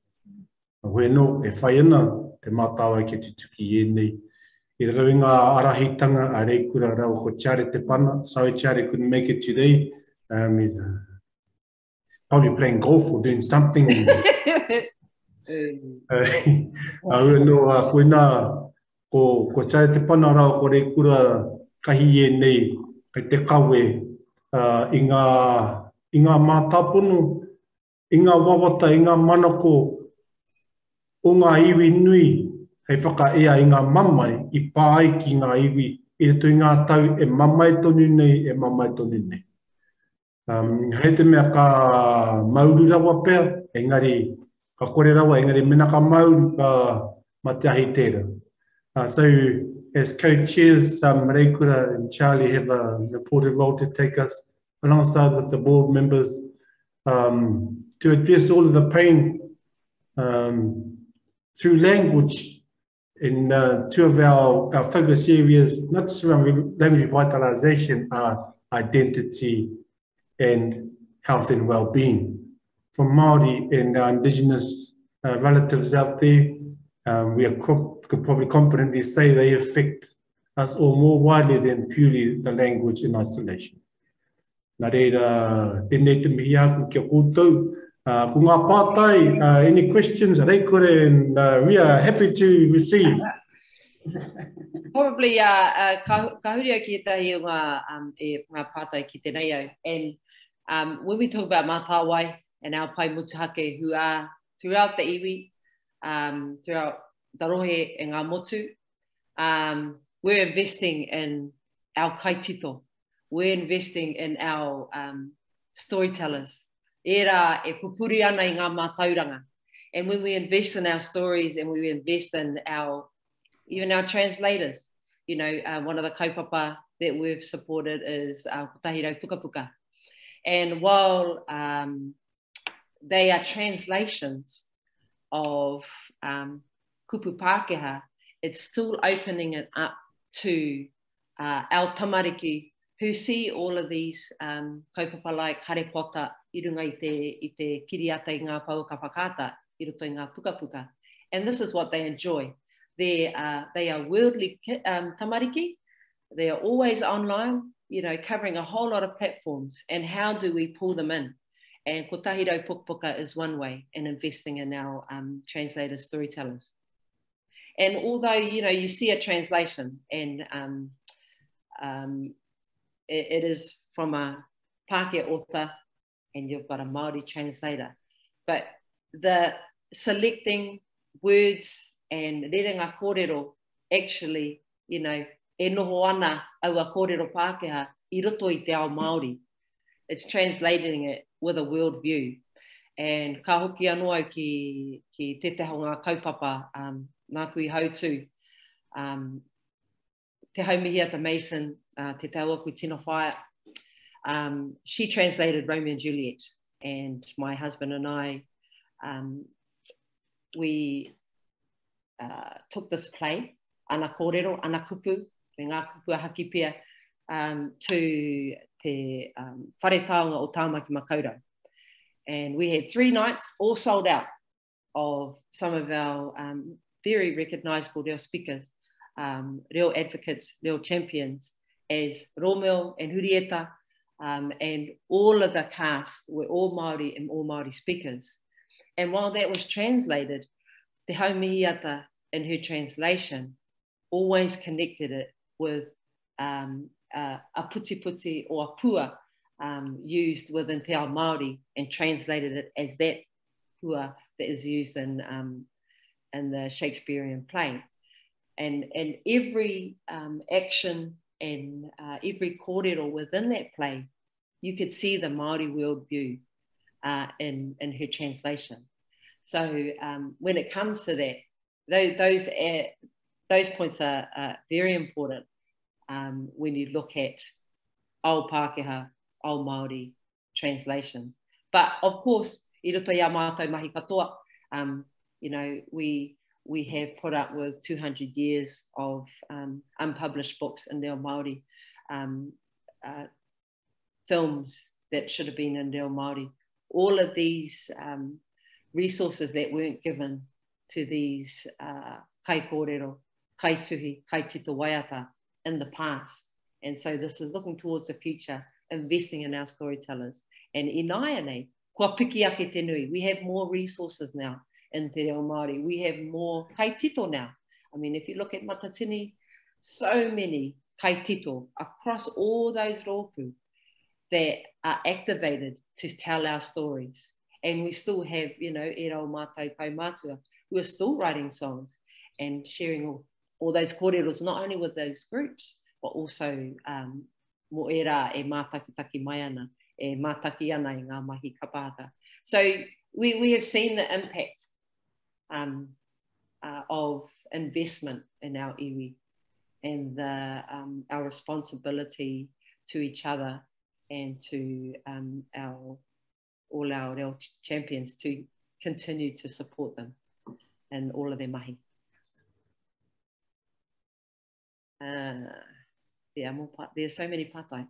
Hoi no, e whai ana, te mātawa ki te tuki e nei. I rau ngā arahitanga a Reikura rau ko Tiare te pana. Sorry, Tiare couldn't make it today. He's probably playing golf or doing something. Hoi no, koe nā, ko Tiare te pana rau ko Reikura kahi e nei, kai te kawe, i ngā mātapono, i ngā wawata, i ngā manako, o ngā iwi nui, hei whaka ea i ngā mamai, i pāi ki ngā iwi, i reto i ngā tau e mamai tonu nei, hei te mea ka mauru rawa pēr, engari, ka kore rawa, engari mena ka mauru ka mate ahi tēra. So, as co-chairs, Reikura and Charlie have an important role to take us alongside with the board members to address all of the pain through language in two of our focus areas, not just around language revitalisation, are identity and health and well-being. For Māori and our Indigenous relatives out there, we could probably confidently say they affect us all more widely than purely the language in isolation. Nā reira, tēnei te mihi aku kia koutou. Ko ngā pātai, any questions, Reikura and we are happy to receive. Probably kahuria ki tahi o ngā pātai ki tēnei au. And when we talk about mātāwai and our pai motuhake who are throughout the iwi, throughout the rohe e ngā motu, we're investing in our kaitito. We're investing in our storytellers. Era e pupuri ana I ngā mātauranga. And when we invest in our stories and we invest in even our translators, you know, one of the kaupapa that we've supported is Kotahirau Puka Puka. And while they are translations of kupu Pākehā, it's still opening it up to our tamariki who see all of these kaupapa like Harry Potter, I runga I te kiriata I ngā pau ka whakata, I roto I ngā puka puka. And this is what they enjoy. They are worldly tamariki. They are always online, you know, covering a whole lot of platforms. And how do we pull them in? And Kotahirau Puka Puka is one way in investing in our translators, storytellers. And although, you know, you see a translation and it is from a Pākehā author and you've got a Māori translator, but the selecting words and rere ngā kōrero actually, you know, e noho ana au a kōrero Pākehā I roto I te ao Māori. It's translating it with a world view. And ka hoki anō au ki te teho ngā kaupapa, nā kui hautū, te haumihia Mason, te taua kui Tino Whaia, she translated Romeo and Juliet. And my husband and I, we took this play, Ana Kōrero, Ana Kupu, ngā kupu a haki pia, to te whare taonga o Tāmaki Makaurau. And we had 3 nights, all sold out, of some of our very recognisable reo speakers, reo advocates, reo champions, as Romeo and Julieta and all of the cast were all Māori and all Māori speakers. And while that was translated, Te Haumihata in her translation always connected it with a puti or a pua used within Te Ao Māori and translated it as that pua that is used in the Shakespearean play. And every action and every kōrero within that play, you could see the Māori worldview in her translation. So when it comes to that, those points are very important when you look at Ao Pākehā, Ao Māori translations. But of course, I roto i a mātou mahi katoa, you know, we have put up with 200 years of unpublished books in Reo Māori, films that should have been in Reo Māori. All of these resources that weren't given to these kai kōrero, kai tuhi, kai tito waiata in the past. And so this is looking towards the future, investing in our storytellers. And inaia nei, kua piki ake te nui. We have more resources now in Te Reo Māori. We have more kai tito now. I mean, if you look at Matatini, so many kai tito across all those rōpū that are activated to tell our stories. And we still have, you know, e rau mātou kaumātua, who are still writing songs and sharing all those kōreros, not only with those groups, but also mo e rā e mātakitaki mai ana, e mātaki ana i ngā mahi kapahaka. So we have seen the impact of investment in our iwi and our responsibility to each other and to all our reo champions to continue to support them in all of their mahi. There's so many patai.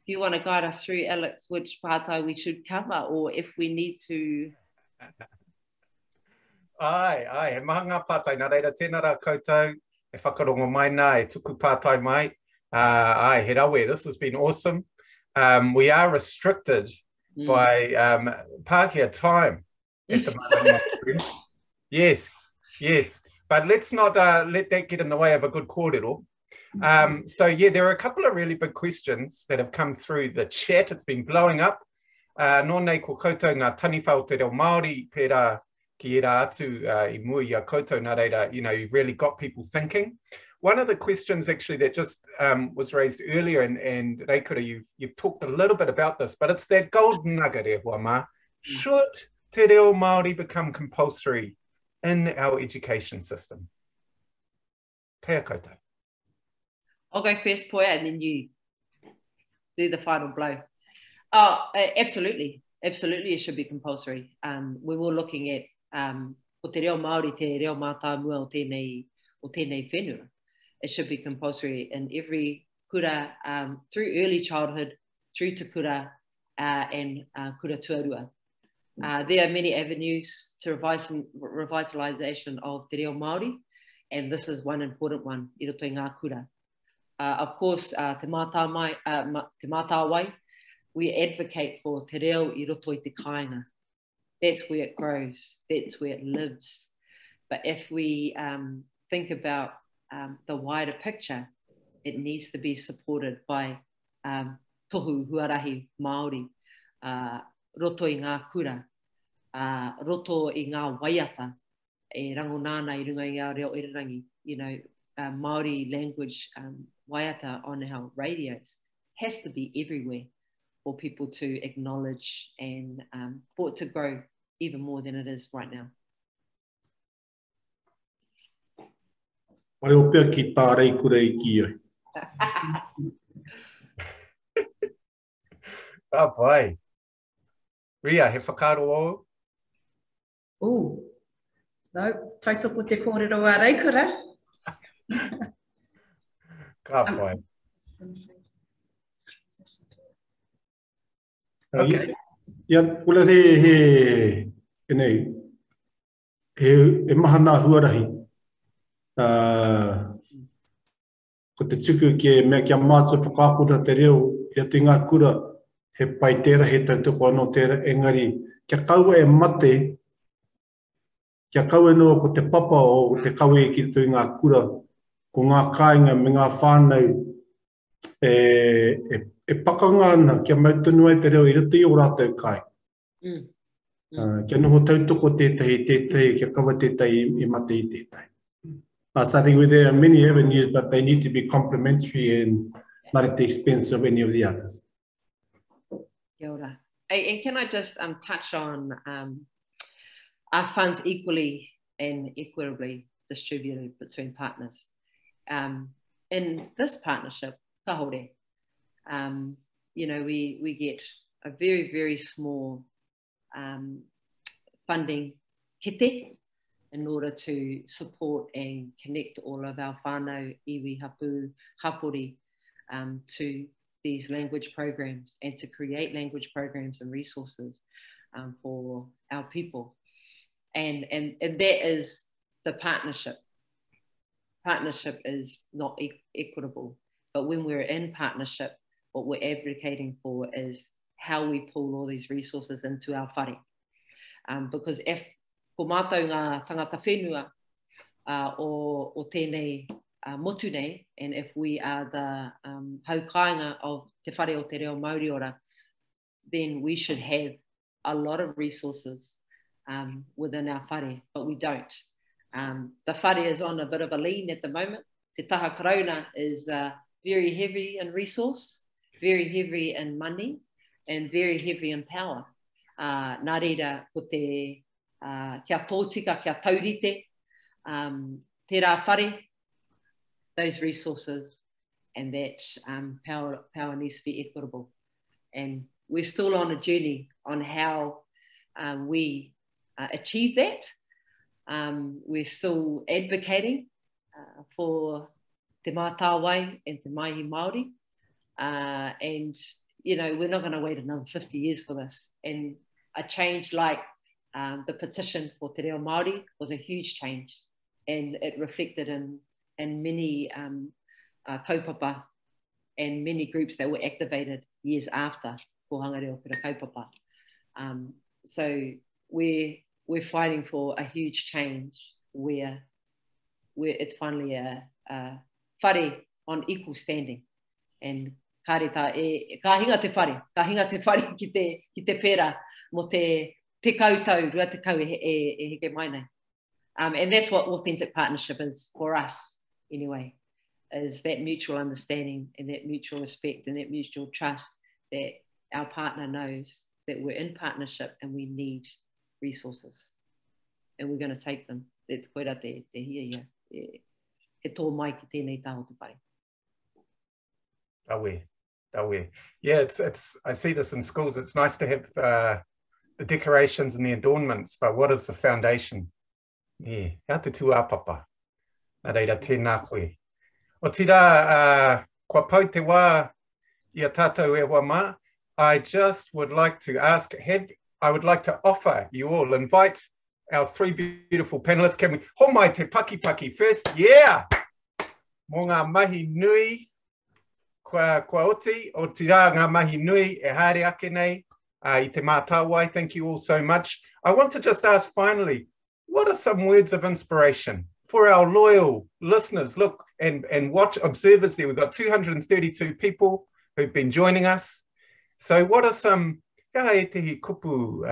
Do you want to guide us through, Alex, which patai we should cover, or if we need to? Ai, he maha ngā patai, nā reira tēnā rā koutou, e whakarongo mai nā, e tuku patai mai. Ai, he rawe, this has been awesome. We are restricted by Pākehā time at the moment. Yes, but let's not let that get in the way of a good kōrero. So yeah, there are a couple of really big questions that have come through the chat. It's been blowing up. Nō nei ko koutou ngā taniwhao te reo Māori, pērā ki e rā atu I mua i a koutou nā reira, you know, you've really got people thinking. One of the questions actually that just was raised earlier, and Reikura, you've talked a little bit about this, but it's that golden nugget e hoa mā. Should te reo Māori become compulsory in our education system? Pea koutou. I'll go first, Poya, and then you do the final blow. Oh, absolutely. Absolutely, it should be compulsory. We were looking at o te reo Māori, te reo mātāmua o tēnei whenua. It should be compulsory in every kura, through early childhood, through to kura and kura tuarua. There are many avenues to revitalisation of te reo Māori, and this is one important one, I roto i ngā kura. Of course, te mātāwai, we advocate for te reo I roto i te kāinga. That's where it grows, that's where it lives. But if we think about the wider picture, it needs to be supported by tohu huarahi Māori, roto i ngā kura, roto i ngā waiata, e rangonana I runga i ngā reo irirangi, you know, Māori language waiata on our radios has to be everywhere for people to acknowledge and for it to grow even more than it is right now. Mai o pia ki tā reikura I ki oi. Pai. Ria, he whakaro o? No, tautoko te kōrero a reikura. Ka pai. Okay. Ia, pula he maha nā huarahi. ko te tuku ki mea kia mātua whakāpuna te reo, ia te ngā kura, he pai tēra, he tautoko anō tēra, engari, kia kaua e mate, kia kaua noa ko te papa o te kaua e ki tui ngā kura, ko ngā kāinga me ngā whānau, e pakanga ana, kia mautunu ai te reo, i rata i o rātou kai. Kia noho tautoko tētahi, kia kaua tētahi i mate i tētahi. So I think there are many avenues, but they need to be complementary and not at the expense of any of the others. Kia ora. And can I just touch on our funds equally and equitably distributed between partners? In this partnership, ka haure, you know, we get a very, very small funding kete in order to support and connect all of our whānau, iwi, hapu, hapori to these language programs and to create language programs and resources for our people. And that is the partnership. Partnership is not equitable, but when we're in partnership, what we're advocating for is how we pull all these resources into our whare. Because if ko mātou ngā tangata whenua o tēnei motu nei, and if we are the haukainga of te whare o te reo Māori ora, then we should have a lot of resources within our whare, but we don't. The whare is on a bit of a lean at the moment. Te taha karauna is very heavy in resource, very heavy in money, and very heavy in power. Nā reira, ko te kia tōtika, kia taurite, tērā whare, those resources and that power needs to be equitable. And we're still on a journey on how we achieve that. We're still advocating for te mātāwai and te maihi Māori. And, you know, we're not going to wait another 50 years for this. And a change like the petition for Te Reo Māori was a huge change, and it reflected in many kaupapa and many groups that were activated years after ko Hangareo Pira Kaupapa. So we're fighting for a huge change where it's finally a whare on equal standing. And ka hinga te whare ki te pera mo te kautau, rua te kau e heke mai nei. And that's what authentic partnership is for us anyway, is that mutual understanding and that mutual respect and that mutual trust that our partner knows that we're in partnership and we need resources and we're going to take them. That's koera te hia. He tō mai ki tēnei taho te whare. Tawe. Yeah, it's. I see this in schools. It's nice to have the decorations and the adornments, but what is the foundation? Yeah, hea te tuapapa. Nā reira tēnā koe. O tira, kua pau te wā i a tātou e wā mā, I just would like to ask, I would like to offer you all, invite our three beautiful panelists. Can we, ho mai te paki first? Yeah! Mō ngā mahi nui, kua oti, o tira ngā mahi nui e haere ake nei, I te mātāwai, thank you all so much. I want to just ask finally, what are some words of inspiration for our loyal listeners? Look, and watch observers there. We've got 232 people who've been joining us. So what are some, kia e tehi kupu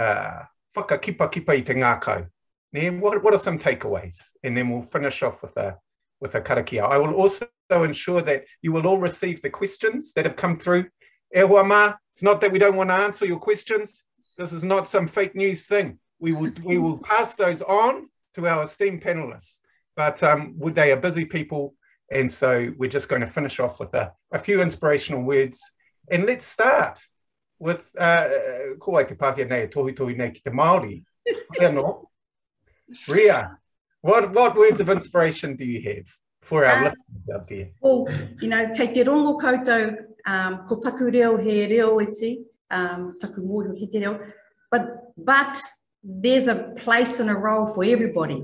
whakakipa i te ngākau? What are some takeaways? And then we'll finish off with a karakia. I will also ensure that you will all receive the questions that have come through. E hoa mā, it's not that we don't want to answer your questions. This is not some fake news thing. We will pass those on to our esteemed panelists. But they are busy people, and so we're just going to finish off with a few inspirational words. And let's start with ko ai te Pākehā nei, tohi nei ki te Māori. Ria, what words of inspiration do you have for our listeners out there? Well, you know, kei te rongo koutou, ko taku reo he reo iti, taku mōhio ki te reo, but there's a place and a role for everybody.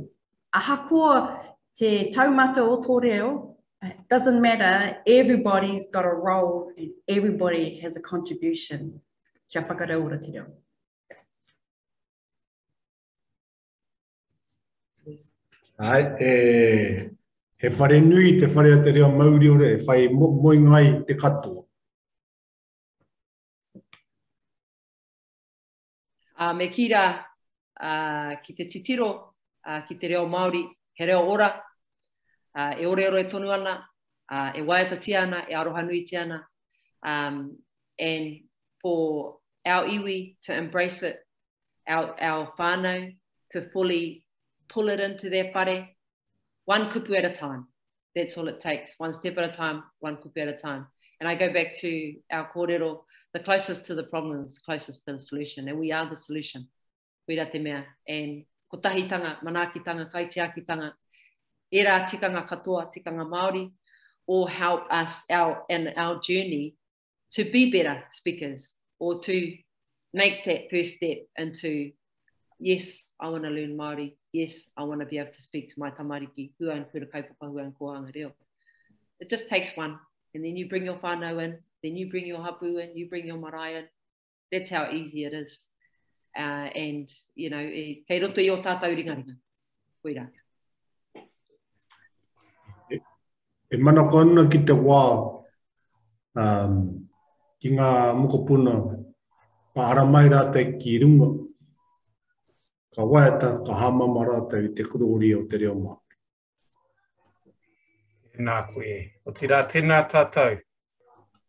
Ahakoa te taumata o tō reo, It doesn't matter, everybody's got a role and everybody has a contribution. Kia whakareura te reo. Ai, he whare nui te whare a te reo mauri ore, e whai moi ngai te katoa. Me kira ki te titiro, ki te reo Māori, he reo ora, e ore oro e tonu ana, e waiata ti ana, e aroha nui ti ana. And for our iwi to embrace it, our whānau to fully pull it into their whare, one kupu at a time. That's all it takes, one step at a time, one kupu at a time. And I go back to our kōrero, the closest to the problem is the closest to the solution, and we are the solution. Koira te mea. And ko tahitanga, manakitanga, kaitiakitanga, e rā tikanga katoa, tikanga Māori, or help us in our journey to be better speakers, or to make that first step into, yes, I want to learn Māori, yes, I want to be able to speak to my tamariki, hua and kura kaipapa, hua and koanga reo. It just takes one, and then you bring your whānau in, then you bring your hapu in, you bring your marae in. That's how easy it is. And, you know, kei roto i o tātou ringaringa. Koira. E mana kona ki te wā, ki ngā mokopuna, paara mai rātai ki runga, ka waiata, ka hamama rātai te kuruori o te reo Māori. Nā koe. O te rā, tēnā tātou.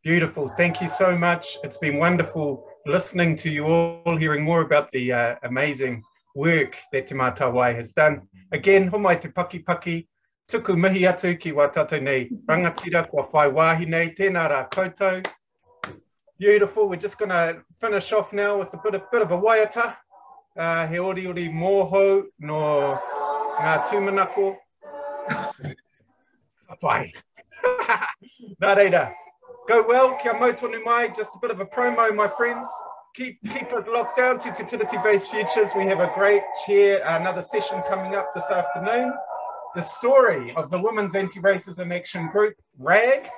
Beautiful. Thank you so much. It's been wonderful listening to you all, hearing more about the amazing work that Te Mātāwai has done. Again, homai te paki, tuku mihi atu ki wā tātou nei rangatira, kua whai wāhi nei, tēnā rā koutou. Beautiful. We're just going to finish off now with a bit of a waiata. He ori mōhou no ngā tūmanako. Whai. Nā reira. Go well, kia mau tonu mai, just a bit of a promo, my friends. Keep it locked down to Fertility-Based Futures. We have a great another session coming up this afternoon. The story of the Women's Anti-Racism Action Group, RAG.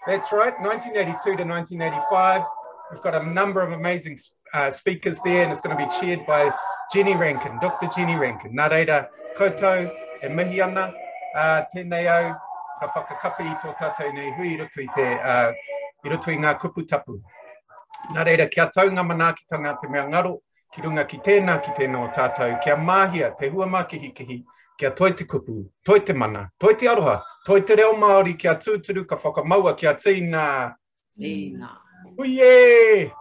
That's right, 1982 to 1985. We've got a number of amazing speakers there, and it's going to be chaired by Jenny Rankin, Dr. Jenny Rankin. Nā reira, koutou e mihi ana, tēnei au, ka whakakapi I tō tātou nei hui I roto I ngā kupu tapu. Nā reira, kia taunga manakitanga te mea ngaro, ki runga ki tēnā o tātou, kia māhia, te hua mākihi, kia toi te kupu, toi te mana, toi te aroha, toi te reo Māori, kia tūturu, ka whakamaua, kia tīna. Tīna. Uye!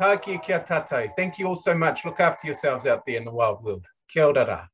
Tāiki, kia tātou. Thank you all so much. Look after yourselves out there in the wild world. Kia ora rā.